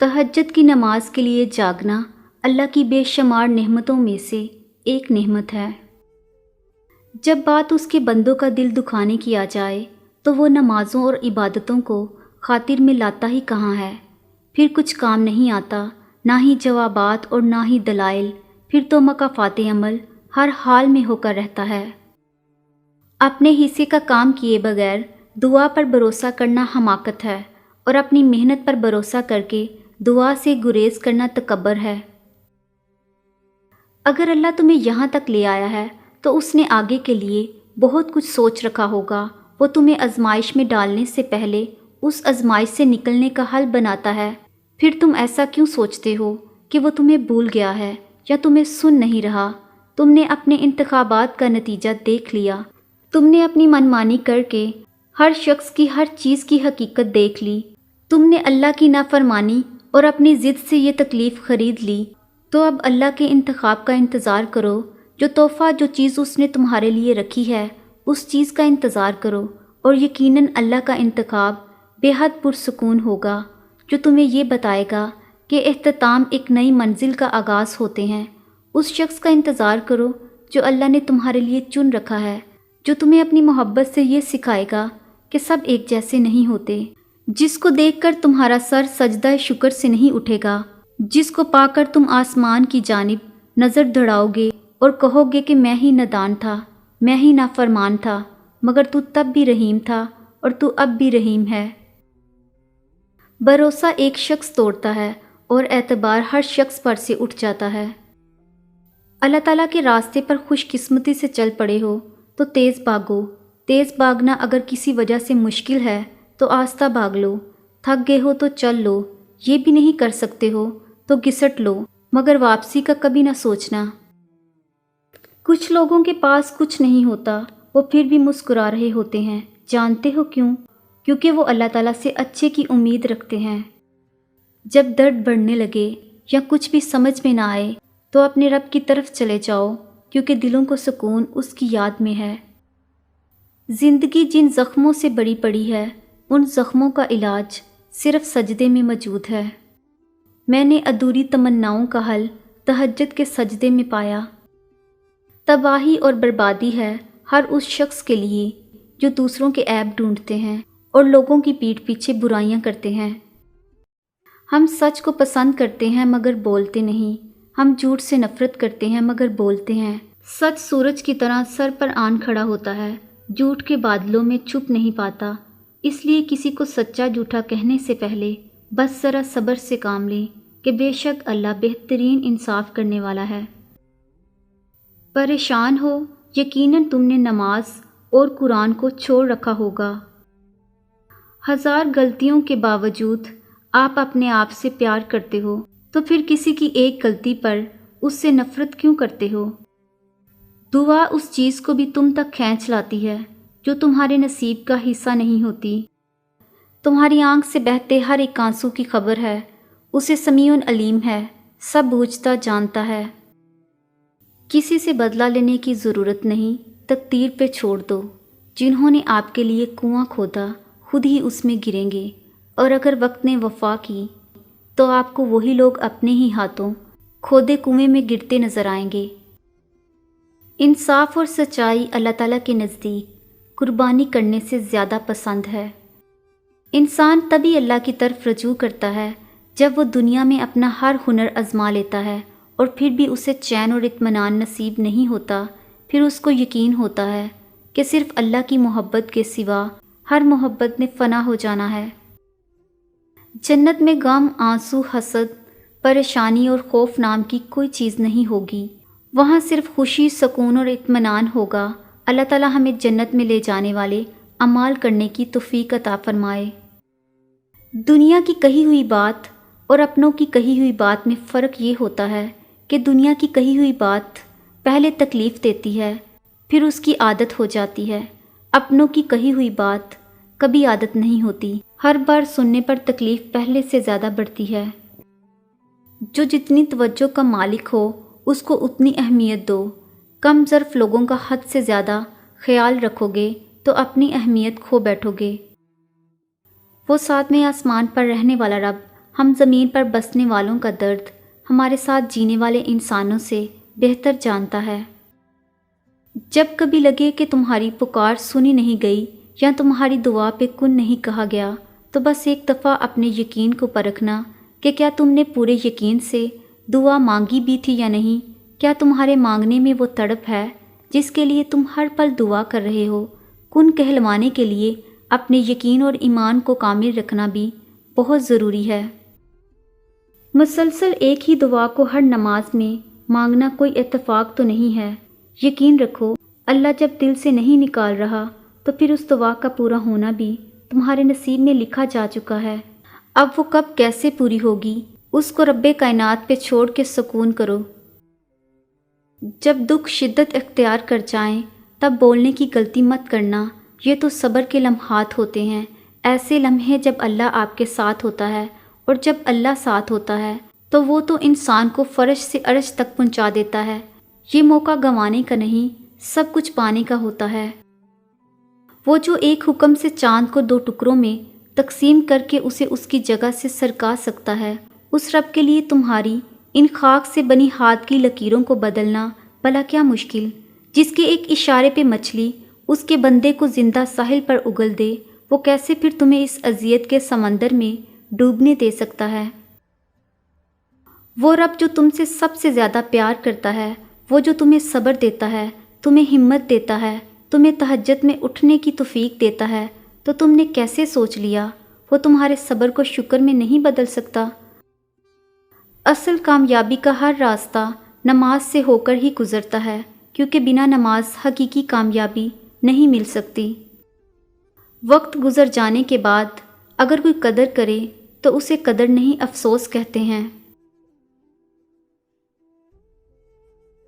تہجد کی نماز کے لیے جاگنا اللہ کی بے شمار نعمتوں میں سے ایک نعمت ہے۔ جب بات اس کے بندوں کا دل دکھانے کی آ جائے تو وہ نمازوں اور عبادتوں کو خاطر میں لاتا ہی کہاں ہے، پھر کچھ کام نہیں آتا، نہ ہی جوابات اور نہ ہی دلائل، پھر تو مکافات عمل ہر حال میں ہو کر رہتا ہے۔ اپنے حصے کا کام کیے بغیر دعا پر بھروسہ کرنا حماقت ہے، اور اپنی محنت پر بھروسہ کر کے دعا سے گریز کرنا تکبر ہے۔ اگر اللہ تمہیں یہاں تک لے آیا ہے تو اس نے آگے کے لیے بہت کچھ سوچ رکھا ہوگا۔ وہ تمہیں آزمائش میں ڈالنے سے پہلے اس آزمائش سے نکلنے کا حل بناتا ہے۔ پھر تم ایسا کیوں سوچتے ہو کہ وہ تمہیں بھول گیا ہے یا تمہیں سن نہیں رہا؟ تم نے اپنے انتخابات کا نتیجہ دیکھ لیا، تم نے اپنی منمانی کر کے ہر شخص کی ہر چیز کی حقیقت دیکھ لی، تم نے اللہ کی نافرمانی اور اپنی ضد سے یہ تکلیف خرید لی۔ تو اب اللہ کے انتخاب کا انتظار کرو، جو تحفہ جو چیز اس نے تمہارے لیے رکھی ہے اس چیز کا انتظار کرو، اور یقیناً اللہ کا انتخاب بے حد پرسکون ہوگا، جو تمہیں یہ بتائے گا کہ اختتام ایک نئی منزل کا آغاز ہوتے ہیں۔ اس شخص کا انتظار کرو جو اللہ نے تمہارے لیے چن رکھا ہے، جو تمہیں اپنی محبت سے یہ سکھائے گا کہ سب ایک جیسے نہیں ہوتے، جس کو دیکھ کر تمہارا سر سجدہ شکر سے نہیں اٹھے گا، جس کو پا کر تم آسمان کی جانب نظر دوڑاؤ گے اور کہو گے کہ میں ہی نادان تھا، میں ہی نافرمان تھا، مگر تو تب بھی رحیم تھا اور تو اب بھی رحیم ہے۔ بھروسہ ایک شخص توڑتا ہے اور اعتبار ہر شخص پر سے اٹھ جاتا ہے۔ اللہ تعالیٰ کے راستے پر خوش قسمتی سے چل پڑے ہو تو تیز بھاگو۔ تیز بھاگنا اگر کسی وجہ سے مشکل ہے تو آہستہ بھاگ لو۔ تھک گئے ہو تو چل لو، یہ بھی نہیں کر سکتے ہو تو گھسٹ لو، مگر واپسی کا کبھی نہ سوچنا۔ کچھ لوگوں کے پاس کچھ نہیں ہوتا، وہ پھر بھی مسکرا رہے ہوتے ہیں، جانتے ہو کیوں؟ کیونکہ وہ اللہ تعالیٰ سے اچھے کی امید رکھتے ہیں۔ جب درد بڑھنے لگے یا کچھ بھی سمجھ میں نہ آئے تو اپنے رب کی طرف چلے جاؤ، کیونکہ دلوں کو سکون اس کی یاد میں ہے۔ زندگی جن زخموں سے بڑی پڑی ہے ان زخموں کا علاج صرف سجدے میں موجود ہے۔ میں نے ادھوری تمناؤں کا حل تہجد کے سجدے میں پایا۔ تباہی اور بربادی ہے ہر اس شخص کے لیے جو دوسروں کے عیب ڈھونڈتے ہیں اور لوگوں کی پیٹھ پیچھے برائیاں کرتے ہیں۔ ہم سچ کو پسند کرتے ہیں مگر بولتے نہیں، ہم جھوٹ سے نفرت کرتے ہیں مگر بولتے ہیں۔ سچ سورج کی طرح سر پر آن کھڑا ہوتا ہے، جھوٹ کے بادلوں میں چھپ نہیں پاتا۔ اس لیے کسی کو سچا جھوٹا کہنے سے پہلے بس ذرا صبر سے کام لیں کہ بے شک اللہ بہترین انصاف کرنے والا ہے۔ پریشان ہو، یقیناً تم نے نماز اور قرآن کو چھوڑ رکھا ہوگا۔ ہزار غلطیوں کے باوجود آپ اپنے آپ سے پیار کرتے ہو، تو پھر کسی کی ایک غلطی پر اس سے نفرت کیوں کرتے ہو؟ دعا اس چیز کو بھی تم تک کھینچ لاتی ہے جو تمہارے نصیب کا حصہ نہیں ہوتی۔ تمہاری آنکھ سے بہتے ہر ایک آنسو کی خبر ہے، اسے سمیع علیم ہے، سب بوجھتا جانتا ہے۔ کسی سے بدلہ لینے کی ضرورت نہیں، تقدیر پہ چھوڑ دو۔ جنہوں نے آپ کے لیے کنواں کھودا خود ہی اس میں گریں گے، اور اگر وقت نے وفا کی تو آپ کو وہی لوگ اپنے ہی ہاتھوں کھودے کنویں میں گرتے نظر آئیں گے۔ انصاف اور سچائی اللہ تعالیٰ کے نزدیک قربانی کرنے سے زیادہ پسند ہے۔ انسان تبھی اللہ کی طرف رجوع کرتا ہے جب وہ دنیا میں اپنا ہر ہنر آزما لیتا ہے اور پھر بھی اسے چین اور اطمینان نصیب نہیں ہوتا۔ پھر اس کو یقین ہوتا ہے کہ صرف اللہ کی محبت کے سوا ہر محبت نے فنا ہو جانا ہے۔ جنت میں غم، آنسو، حسد، پریشانی اور خوف نام کی کوئی چیز نہیں ہوگی، وہاں صرف خوشی، سکون اور اطمینان ہوگا۔ اللہ تعالیٰ ہمیں جنت میں لے جانے والے اعمال کرنے کی توفیق عطا فرمائے۔ دنیا کی کہی ہوئی بات اور اپنوں کی کہی ہوئی بات میں فرق یہ ہوتا ہے کہ دنیا کی کہی ہوئی بات پہلے تکلیف دیتی ہے، پھر اس کی عادت ہو جاتی ہے۔ اپنوں کی کہی ہوئی بات کبھی عادت نہیں ہوتی، ہر بار سننے پر تکلیف پہلے سے زیادہ بڑھتی ہے۔ جو جتنی توجہ کا مالک ہو اس کو اتنی اہمیت دو۔ کم ظرف لوگوں کا حد سے زیادہ خیال رکھو گے تو اپنی اہمیت کھو بیٹھو گے۔ وہ ساتویں آسمان پر رہنے والا رب ہم زمین پر بسنے والوں کا درد ہمارے ساتھ جینے والے انسانوں سے بہتر جانتا ہے۔ جب کبھی لگے کہ تمہاری پکار سنی نہیں گئی یا تمہاری دعا پہ کن نہیں کہا گیا، تو بس ایک دفعہ اپنے یقین کو پرکھنا کہ کیا تم نے پورے یقین سے دعا مانگی بھی تھی یا نہیں۔ کیا تمہارے مانگنے میں وہ تڑپ ہے جس کے لیے تم ہر پل دعا کر رہے ہو؟ کن کہلوانے کے لیے اپنے یقین اور ایمان کو کامل رکھنا بھی بہت ضروری ہے۔ مسلسل ایک ہی دعا کو ہر نماز میں مانگنا کوئی اتفاق تو نہیں ہے۔ یقین رکھو، اللہ جب دل سے نہیں نکال رہا تو پھر اس دعا کا پورا ہونا بھی تمہارے نصیب میں لکھا جا چکا ہے۔ اب وہ کب کیسے پوری ہوگی، اس کو رب کائنات پہ چھوڑ کے سکون کرو۔ جب دکھ شدت اختیار کر جائیں تب بولنے کی غلطی مت کرنا، یہ تو صبر کے لمحات ہوتے ہیں، ایسے لمحے جب اللہ آپ کے ساتھ ہوتا ہے، اور جب اللہ ساتھ ہوتا ہے تو وہ تو انسان کو فرش سے عرش تک پہنچا دیتا ہے۔ یہ موقع گنوانے کا نہیں، سب کچھ پانے کا ہوتا ہے۔ وہ جو ایک حکم سے چاند کو 2 ٹکڑوں میں تقسیم کر کے اسے اس کی جگہ سے سرکا سکتا ہے، اس رب کے لیے تمہاری ان خاک سے بنی ہاتھ کی لکیروں کو بدلنا بھلا کیا مشکل؟ جس کے ایک اشارے پہ مچھلی اس کے بندے کو زندہ ساحل پر اگل دے، وہ کیسے پھر تمہیں اس اذیت کے سمندر میں ڈوبنے دے سکتا ہے؟ وہ رب جو تم سے سب سے زیادہ پیار کرتا ہے، وہ جو تمہیں صبر دیتا ہے، تمہیں ہمت دیتا ہے، تمہیں تہجد میں اٹھنے کی توفیق دیتا ہے، تو تم نے کیسے سوچ لیا وہ تمہارے صبر کو شکر میں نہیں بدل سکتا؟ اصل کامیابی کا ہر راستہ نماز سے ہو کر ہی گزرتا ہے، کیونکہ بنا نماز حقیقی کامیابی نہیں مل سکتی۔ وقت گزر جانے کے بعد اگر کوئی قدر کرے تو اسے قدر نہیں افسوس کہتے ہیں۔